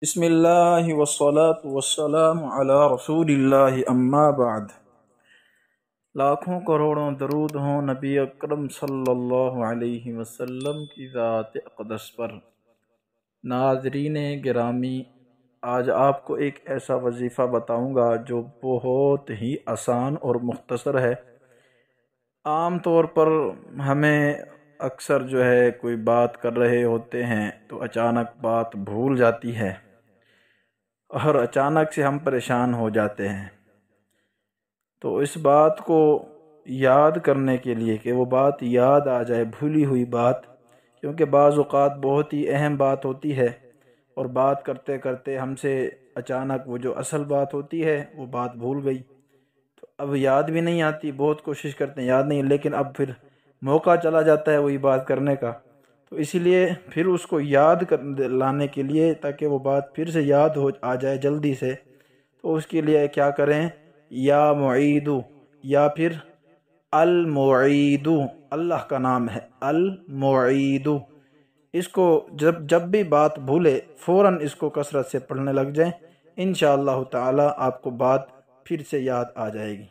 بسم اللہ والصلاة والسلام علی رسول اللہ اما بعد۔ لاکھوں کروڑوں درود ہوں نبی اکرم صلی اللہ علیہ وسلم کی ذات اقدس پر۔ ناظرین گرامی، آج آپ کو ایک ایسا وظیفہ بتاؤں گا جو بہت ہی آسان اور مختصر ہے۔ عام طور پر ہمیں اکثر کوئی بات کر رہے ہوتے ہیں تو اچانک بات بھول جاتی ہے اور اچانک سے ہم پریشان ہو جاتے ہیں۔ تو اس بات کو یاد کرنے کے لیے کہ وہ بات یاد آ جائے، بھولی ہوئی بات، کیونکہ بعض اوقات بہت ہی اہم بات ہوتی ہے اور بات کرتے کرتے ہم سے اچانک وہ جو اصل بات ہوتی ہے وہ بات بھول گئی، تو اب یاد بھی نہیں آتی، بہت کوشش کرتے ہیں یاد نہیں، لیکن اب پھر موقع چلا جاتا ہے وہی بات کرنے کا، تو اسی لیے پھر اس کو یاد لانے کے لیے، تاکہ وہ بات پھر سے یاد آ جائے جلدی سے، تو اس کے لیے کیا کریں؟ یا معیدو، یا پھر المعیدو، اللہ کا نام ہے المعیدو۔ اس کو جب بھی بات بھولے فوراً اس کو کثرت سے پڑھنے لگ جائیں، انشاءاللہ تعالی آپ کو بات پھر سے یاد آ جائے گی۔